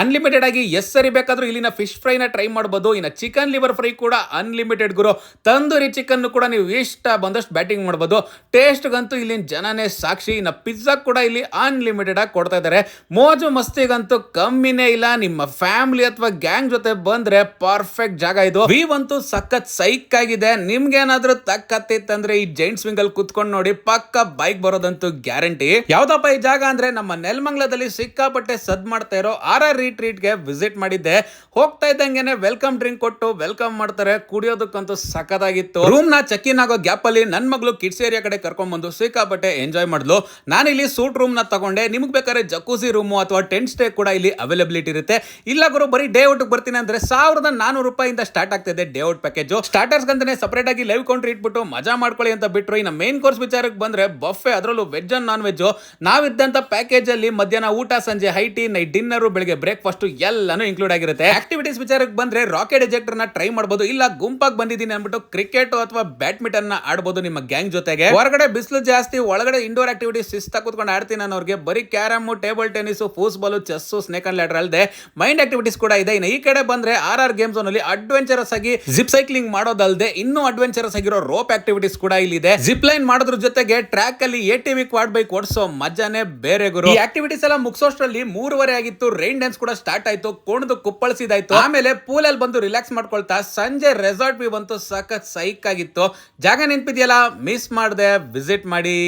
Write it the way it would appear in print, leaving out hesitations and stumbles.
Unlimited ಆಗಿ S ಸರಿ ಬೇಕಾದ್ರೂ ಇಲ್ಲಿನ ಫಿಶ್ ಫ್ರೈನ ಟ್ರೈ ಮಾಡಬಹುದು. ಇನ್ನು ಚಿಕನ್ ಲಿವರ್ ಫ್ರೈ ಕೂಡ ಅನ್ಲಿಮಿಟೆಡ್ ಗುರು. ತಂದೂರಿ ಚಿಕನ್ ಕೂಡ ನೀವು ಇಷ್ಟ ಬಂದಷ್ಟು ಬ್ಯಾಟಿಂಗ್ ಮಾಡಬಹುದು. ಟೇಸ್ಟ್ಗಂತೂ ಇಲ್ಲಿನ ಜನನೇ ಸಾಕ್ಷಿ. ಇನ್ನು ಪಿಜ್ಜಾ ಕೂಡ ಇಲ್ಲಿ ಅನ್ಲಿಮಿಟೆಡ್ ಆಗಿ ಕೊಡ್ತಾ ಇದ್ದಾರೆ. ಮೋಜು ಮಸ್ತಿಗಂತೂ ಕಮ್ಮಿನೇ ಇಲ್ಲ. ನಿಮ್ಮ ಫ್ಯಾಮಿಲಿ ಅಥವಾ ಗ್ಯಾಂಗ್ ಜೊತೆ ಬಂದ್ರೆ ಪರ್ಫೆಕ್ಟ್ ಜಾಗ ಇದು. ವ್ಯೂ ಅಂತೂ ಸಖತ್ ಸೈಕ್ ಆಗಿದೆ. ನಿಮ್ಗೇನಾದ್ರೂ ತಕ್ಕತ್ತಿತ್ತಂದ್ರೆ ಈ ಜೈಂಟ್ ಸ್ವಿಂಗ್ ಅಲ್ಲಿ ಕುತ್ಕೊಂಡು ನೋಡಿ, ಪಕ್ಕ ಬೈಕ್ ಬರೋದಂತೂ ಗ್ಯಾರಂಟಿ. ಯಾವ್ದಪ್ಪ ಈ ಜಾಗ ಅಂದ್ರೆ ನಮ್ಮ ನೆಲಮಂಗಲದಲ್ಲಿ ಸಿಕ್ಕಾಪಟ್ಟೆ ಸದ್ ಮಾಡ್ತಾ ಇರೋ RR ರಿಟ್ರೀಟ್ ಗೆ ವಿಸಿಟ್ ಮಾಡಿದ್ದೆ. ಹೋಗ್ತಾ ಇದ್ದಂಗೆನೆ ವೆಲ್ಕಮ್ ಡ್ರಿಂಕ್ ಕೊಟ್ಟು ವೆಲ್ಕಮ್ ಮಾಡ್ತಾರೆ. ಕುಡಿಯೋದಕ್ಕಂತೂ ಸಖತ್ತಾಗಿತ್ತು. ರೂಮ್ ನ ಚೆಕ್ ಇನ್ ಆಗೋ ಗ್ಯಾಪ್ ಅಲ್ಲಿ ನನ್ ಮಗಳು ಕಿಡ್ಸ್ ಏರಿಯಾ ಕಡೆ ಕರ್ಕೊಂಡ್ ಬಂದು ಸಿಕ್ಕಾಪಟ್ಟೆ ಎಂಜಾಯ್ ಮಾಡಿದ್ಲು. ನಾನಿಲ್ಲಿ ಸೂಟ್ ರೂಮ್ ನ ತಗೊಂಡೆ. ನಿಮ್ಗೆ ಬೇಕಾದ್ರೆ ಜಕೂಸಿ ರೂಮು ಅಥವಾ ಟೆಂಟ್ ಸ್ಟೇ ಕೂಡ ಇಲ್ಲಿ ಅವೈಲಬಿಲಿಟಿ ಇರುತ್ತೆ. ಇಲ್ಲ ಗುರು ಬರೀ ಡೇ ಔಟ್ ಬರ್ತೀನಿ ಅಂದ್ರೆ ₹1400 ಸ್ಟಾರ್ಟ್ ಆಗ್ತಿದೆ ಡೇ ಔಟ್ ಪ್ಯಾಕೇಜ್. ಸ್ಟಾರ್ಟರ್ಸ್ ಗಂತಾನೆ ಸಪರೇಟ್ ಆಗಿ ಲೈವ್ ಕೌಂಟರ್ ಇಟ್ಬಿಟ್ಟು ಮಜಾ ಮಾಡ್ಕೊಳ್ಳಿ ಅಂತ ಬಿಟ್ರು. ಇನ್ನು ಮೇನ್ ಕೋರ್ಸ್ ವಿಚಾರಕ್ಕೆ ಬಂದ್ರೆ ಬಫೆ, ಅದರಲ್ಲೂ ವೆಜ್ ಅಂಡ್ ನಾನ್ ವೆಜ್. ನಾವಿದ್ದಂತ ಪ್ಯಾಕೇಜ್ ಅಲ್ಲಿ ಮಧ್ಯಾಹ್ನ ಊಟ, ಸಂಜೆ ಹೈ ಟೀ, ನೈಟ್ ಡಿನ್ನರ್, ಬೆಳಿಗ್ಗೆ ಬ್ರೇಕ್ಫಾಸ್ಟ್ ಎಲ್ಲಾನು ಇನ್ಕ್ಲೂಡ್ ಆಗಿರುತ್ತೆ. ಆಕ್ಟಿವಿಟೀಸ್ ವಿಚಾರಕ್ಕೆ ಬಂದ್ರೆ ರಾಕೆಟ್ ಎಜೆಕ್ಟರ್ ನ ಟ್ರೈ ಮಾಡಬಹುದು. ಇಲ್ಲ ಗುಂಪಾಗಿ ಬಂದಿದ್ದೀನಿ ಅಂದ್ಬಿಟ್ಟು ಕ್ರಿಕೆಟ್ ಅಥವಾ ಬ್ಯಾಡ್ಮಿಂಟನ್ ನ ಆಡಬಹುದು ನಿಮ್ಮ ಗ್ಯಾಂಗ್ ಜೊತೆಗೆ. ಹೊರಗಡೆ ಬಿಸಿಲು ಜಾಸ್ತಿ, ಒಳಗಡೆ ಇಂಡೋರ್ ಆಕ್ಟಿವಿಟೀಸ್ ಶಿಸ್ತಾ ಕೂತ್ಕೊಂಡು ಆಡ್ತೀನಿ ಅನ್ನೋರಿಗೆ ಬರೀ carrom, table tennis, football, chess, snake and ladder ಅಲ್ಲದೆ ಮೈಂಡ್ ಆಕ್ಟಿವಿಟೀಸ್ ಕೂಡ ಇದೆ. ಇನ್ನು ಈ ಕಡೆ ಬಂದ್ರೆ RR ಗೇಮ್ ಝೋನ್ ಅಲ್ಲಿ ಅಡ್ವೆಂಚರಸ್ ಆಗಿ ಜಿಪ್ ಸೈಕ್ಲಿಂಗ್ ಮಾಡೋದಲ್ಲದೆ ಇನ್ನೂ ಅಡ್ವೆಂಚರಸ್ ಆಗಿರೋ ರೋಪ್ ಆಕ್ಟಿವಿಟೀಸ್ ಕೂಡ ಇಲ್ಲಿದೆ. ಜಿಪ್ ಲೈನ್ ಮಾಡೋದ್ರ ಜೊತೆಗೆ ಟ್ರ್ಯಾಕ್ ಅಲ್ಲಿ ATV ಕ್ವಾಡ್ ಬೈಕ್ ಓಡಿಸೋ ಮಜಾನೇ ಬೇರೆ ಗುರು. ಈ ಆಕ್ಟಿವಿಟೀಸ್ ಎಲ್ಲ ಮುಗಿಸೋಷ್ಟ್ರಲ್ಲಿ 3:30 ಆಗಿತ್ತು. ರೈನ್ ಡ್ಯಾನ್ಸ್ ಕೂಡ ಸ್ಟಾರ್ಟ್ ಆಯ್ತು. ಕುಣಿದು ಕುಪ್ಪಳಿಸಿದಾಯ್ತು. ಆಮೇಲೆ ಪೂಲ್ ಅಲ್ಲಿ ಬಂದು ರಿಲ್ಯಾಕ್ಸ್ ಮಾಡ್ಕೊಳ್ತಾ ಸಂಜೆ ರೆಸಾರ್ಟ್ ವ್ಯೂ ಬಂತು. ಸಖತ್ ಸೈಕ್ ಆಗಿತ್ತು. ಜಾಗ ನೆನಪಿದೆಯಲ್ಲ, ಮಿಸ್ ಮಾಡದೆ ವಿಸಿಟ್ ಮಾಡಿ.